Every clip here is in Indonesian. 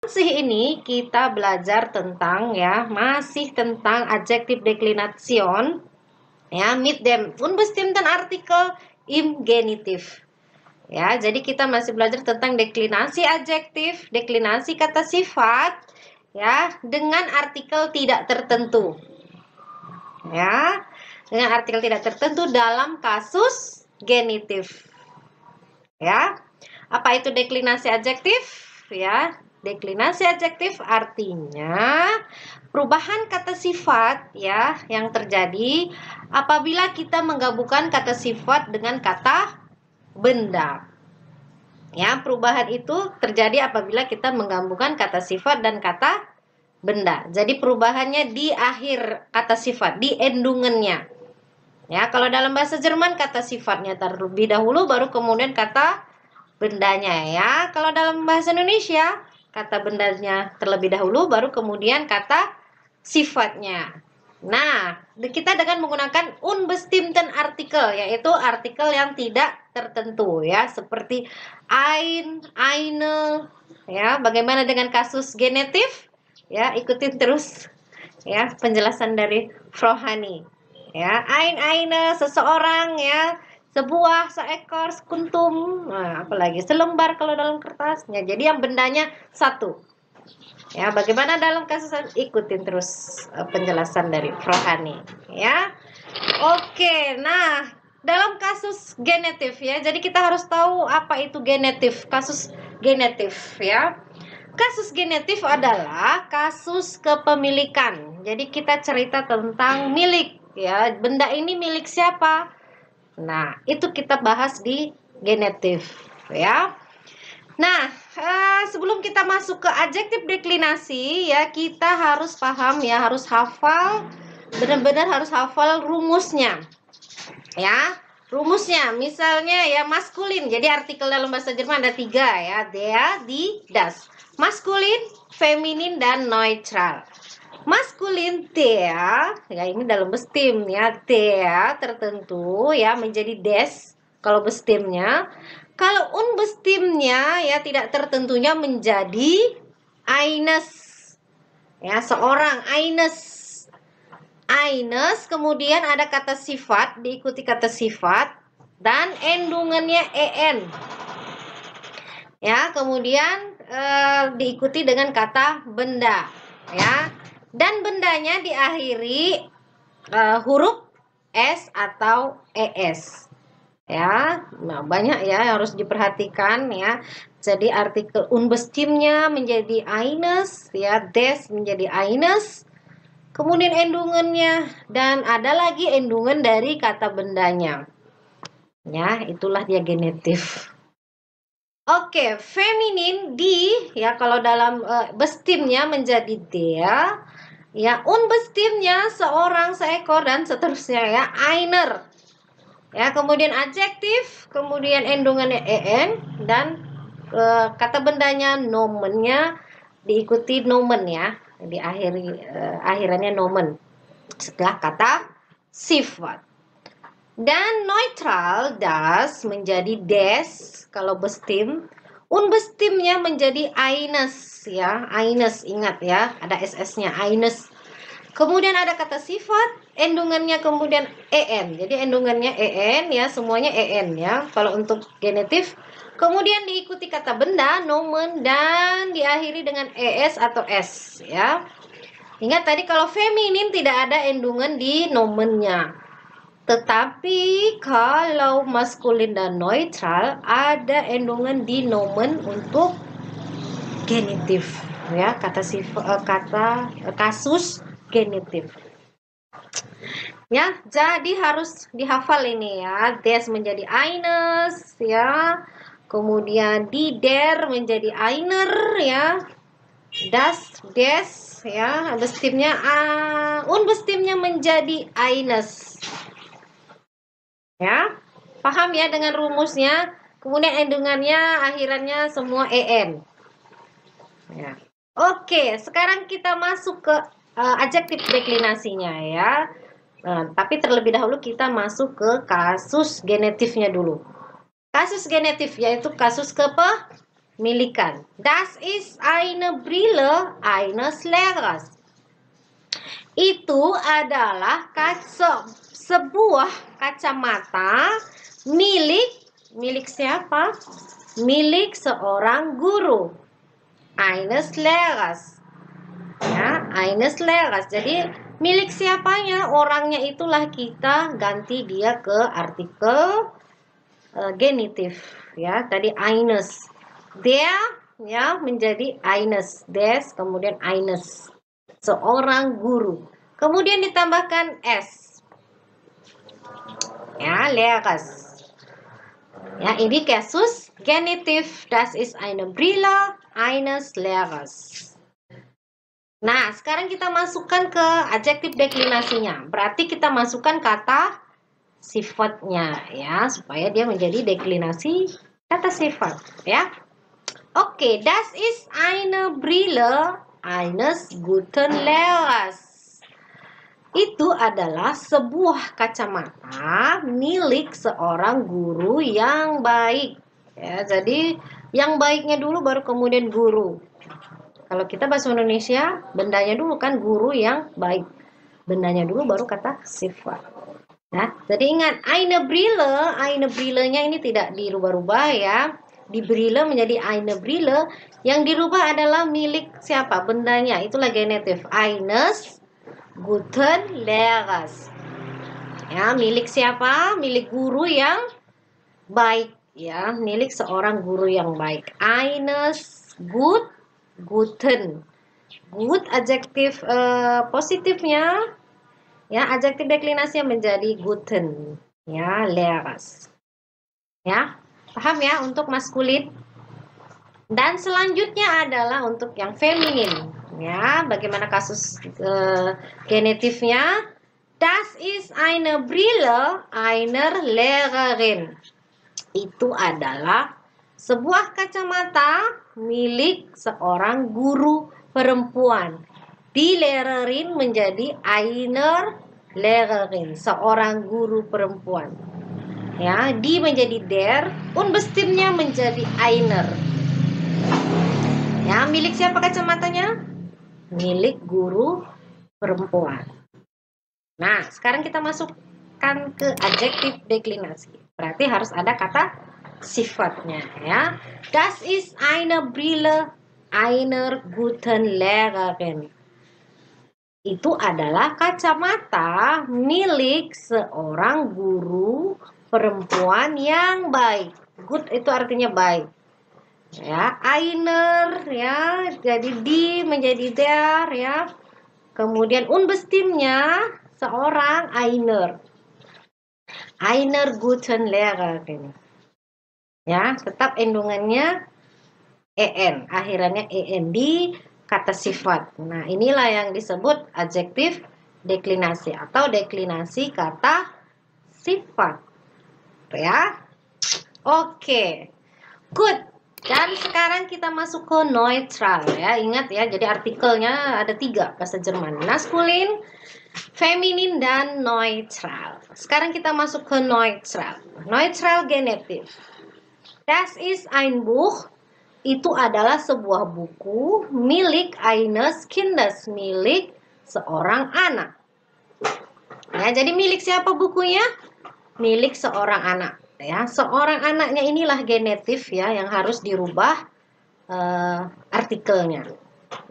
Sih ini kita belajar tentang ya, masih tentang adjektif deklination ya, mit dem unbestimmten Artikel im Genitiv. Ya, jadi kita masih belajar tentang deklinasi adjektif, deklinasi kata sifat ya dengan artikel tidak tertentu. Ya, dengan artikel tidak tertentu dalam kasus genitif. Ya. Apa itu deklinasi adjektif? Ya, deklinasi adjektif artinya perubahan kata sifat ya yang terjadi apabila kita menggabungkan kata sifat dengan kata benda. Ya, perubahan itu terjadi apabila kita menggabungkan kata sifat dan kata benda. Jadi perubahannya di akhir kata sifat, di endungannya. Ya, kalau dalam bahasa Jerman kata sifatnya terlebih dahulu baru kemudian kata bendanya ya. Kalau dalam bahasa Indonesia kata bendanya terlebih dahulu baru kemudian kata sifatnya. Nah, kita dengan menggunakan unbestimmten Artikel, yaitu artikel yang tidak tertentu ya, seperti ein, eine ya. Bagaimana dengan kasus genitif? Ya, ikutin terus ya penjelasan dari Frau Hani. Ya, ein, eine, seseorang ya, sebuah, seekor, sekuntum, nah, apalagi selembar kalau dalam kertasnya. Jadi yang bendanya satu. Ya, bagaimana dalam kasus ikutin terus penjelasan dari Frohani ya. Oke, nah dalam kasus genetif ya. Jadi kita harus tahu apa itu genetif, kasus genetif ya. Kasus genetif adalah kasus kepemilikan. Jadi kita cerita tentang milik ya. Benda ini milik siapa? Nah, itu kita bahas di genetif ya. Nah, sebelum kita masuk ke adjektif deklinasi ya, kita harus paham ya, harus hafal, benar-benar harus hafal rumusnya. Ya, rumusnya misalnya ya maskulin. Jadi artikel dalam bahasa Jerman ada 3 ya, der, die, das. Maskulin, feminin, dan neutral. Maskulin der, ya ini dalam bestim ya, der tertentu ya menjadi des kalau bestimnya. Kalau unbestimnya ya tidak tertentunya menjadi eines. Ya, seorang eines. Eines, kemudian ada kata sifat, diikuti kata sifat dan endungannya en. Ya, kemudian diikuti dengan kata benda ya. Dan bendanya diakhiri huruf S atau ES. Ya, nah banyak ya harus diperhatikan ya. Jadi artikel unbestimmnya menjadi eines ya, des menjadi eines. Kemudian endungannya dan ada lagi endungan dari kata bendanya. Ya, itulah dia genitif. Oke, feminin di ya kalau dalam bestimnya menjadi dia. Ya, unbestimnya seorang, seekor dan seterusnya ya, einer. Ya, kemudian adjektif, kemudian endungannya en dan kata bendanya nomennya diikuti nomen ya, akhirannya nomen setelah kata sifat. Dan neutral das menjadi des kalau bestim, unbestimnya menjadi eines ya, eines ingat ya, ada ss-nya eines. Kemudian ada kata sifat, endungannya kemudian en. Jadi endungannya en ya, semuanya en ya. Kalau untuk genitif, kemudian diikuti kata benda, nomen dan diakhiri dengan es atau s ya. Ingat tadi kalau feminin tidak ada endungan di nomennya. Tetapi kalau maskulin dan neutral ada endungan di nomen untuk genitif ya, kata sifat, kasus genitif. Ya, jadi harus dihafal ini ya. Des menjadi eines ya. Kemudian die der menjadi einer ya. Das des ya. Bestimnya unbestimnya menjadi eines. Ya. Paham ya dengan rumusnya? Kemudian endungannya akhirannya semua en. Ya. Oke, sekarang kita masuk ke adjektif deklinasinya ya. Nah, tapi terlebih dahulu kita masuk ke kasus genetifnya dulu. Kasus genetif yaitu kasus milikan. Das ist eine Brille eines Lehrers. Itu adalah sebuah kacamata milik siapa? Milik seorang guru. Eines Lehrers. Ya, eines Lehrers. Jadi milik siapanya? Orangnya itulah kita ganti dia ke artikel genitif. Ya, tadi eines. Der ya menjadi eines. Des kemudian eines. Seorang guru. Kemudian ditambahkan s. Ya, Lehrers. Ya, ini kasus genitif. Das ist eine Brille eines Lehrers. Nah, sekarang kita masukkan ke adjektif deklinasinya. Berarti kita masukkan kata sifatnya ya, supaya dia menjadi deklinasi kata sifat ya. Oke, das ist eine Brille eines guten Lehrers. Itu adalah sebuah kacamata milik seorang guru yang baik. Ya, jadi yang baiknya dulu baru kemudian guru. Kalau kita bahasa Indonesia, bendanya dulu kan guru yang baik. Bendanya dulu baru kata sifat. Nah, jadi ingat, eine Brille-nya ini tidak dirubah-rubah ya. Di Brille menjadi eine Brille. Yang dirubah adalah milik siapa? Bendanya, itulah genitif. Eines guten Lehrers. Ya, milik siapa? Milik guru yang baik ya, milik seorang guru yang baik. Eines guten. Good adjektif positifnya ya, adjektif deklinasinya menjadi guten ya, Lehrers. Ya, paham ya untuk maskulin. Dan selanjutnya adalah untuk yang feminin. Ya, bagaimana kasus genitifnya? Das ist eine Brille einer Lehrerin. Itu adalah sebuah kacamata milik seorang guru perempuan. Die Lehrerin menjadi einer Lehrerin, seorang guru perempuan. Ya, die menjadi der, unbestimmtnya menjadi einer. Ya, milik siapa kacamatanya? Milik guru perempuan. Nah, sekarang kita masukkan ke adjektif deklinasi. Berarti harus ada kata sifatnya ya. Das ist eine Brille einer guten Lehrerin. Itu adalah kacamata milik seorang guru perempuan yang baik. Good itu artinya baik. Ya, einer ya, jadi di menjadi der ya. Kemudian unbestimmtnya seorang einer. Einer guten Lehrerin. Ya, tetap endungannya en, akhirannya en di kata sifat. Nah, inilah yang disebut adjektif deklinasi atau deklinasi kata sifat. Ya. Oke. Good. Dan sekarang kita masuk ke neutral ya. Ingat ya, jadi artikelnya ada 3 bahasa Jerman. Maskulin, feminin, dan neutral. Sekarang kita masuk ke neutral. Neutral genitif. Das ist ein Buch. Itu adalah sebuah buku milik eines Kindes, milik seorang anak. Ya, jadi milik siapa bukunya? Milik seorang anak. Ya, seorang anaknya inilah genitif ya yang harus dirubah artikelnya.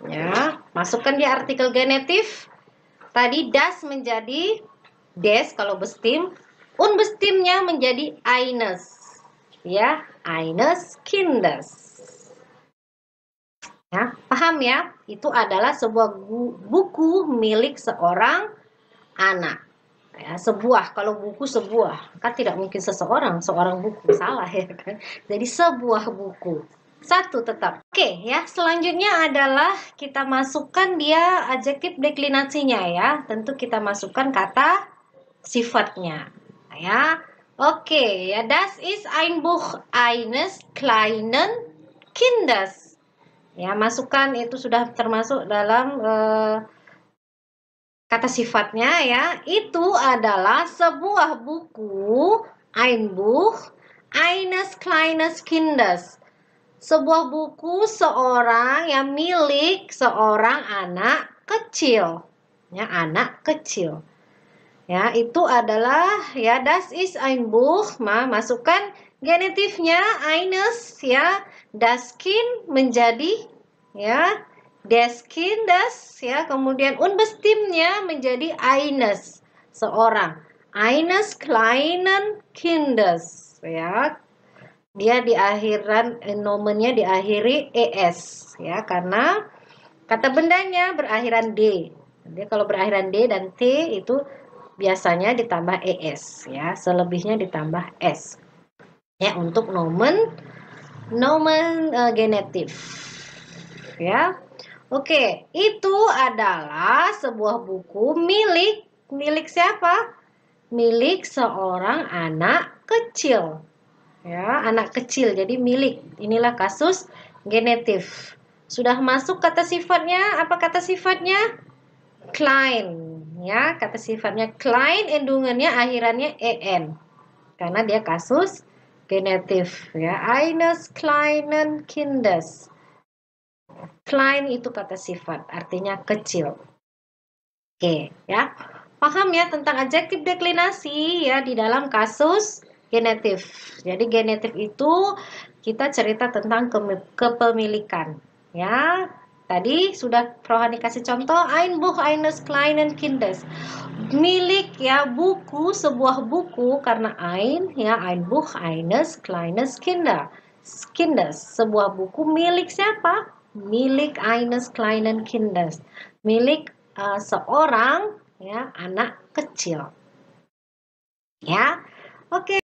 Ya, masukkan di artikel genitif. Tadi das menjadi des kalau bestim, unbestimmtnya menjadi eines. Ya, eines Kindes. Ya, paham ya? Itu adalah sebuah buku milik seorang anak. Ya, sebuah, kalau buku sebuah, kan tidak mungkin seorang buku, salah ya kan. Jadi sebuah buku. Satu tetap. Oke ya, selanjutnya adalah kita masukkan dia adjektif deklinasinya ya. Tentu kita masukkan kata sifatnya. Ya. Oke, ya, das ist ein Buch eines kleinen Kindes. Ya, masukkan itu sudah termasuk dalam kata sifatnya ya. Itu adalah sebuah buku, ein Buch eines kleines Kindes. Sebuah buku seorang yang milik seorang anak kecil. Ya, anak kecil. Ya, itu adalah ya das ist ein Buch. Masukkan genitifnya eines ya. Das Kind menjadi ya des Kindes ya, kemudian unbestimmtnya menjadi eines, seorang. Eines kleinen Kindes ya. Dia di akhiran nomennya diakhiri es ya, karena kata bendanya berakhiran d. Jadi kalau berakhiran d dan t itu biasanya ditambah es ya, selebihnya ditambah s. Ya, untuk nomen genetif. Ya. Oke, itu adalah sebuah buku milik siapa? Milik seorang anak kecil. Ya, anak kecil, jadi milik. Inilah kasus genetif. Sudah masuk kata sifatnya. Apa kata sifatnya? Klein. Ya, kata sifatnya klein, endungannya akhirannya en. Karena dia kasus genetif. Ya, eines kleinen Kindes. Klein itu kata sifat, artinya kecil. Oke, ya. Paham ya tentang adjektif deklinasi ya di dalam kasus genetif. Jadi genetif itu kita cerita tentang kepemilikan. Ya, tadi sudah Rohani kasih contoh ein Buch eines kleinen Kindes. Milik ya buku, sebuah buku, karena ein Buch eines kleines Kindes. Sebuah buku milik siapa? Milik eines kleinen Kindes. Milik seorang ya anak kecil. Ya. Oke.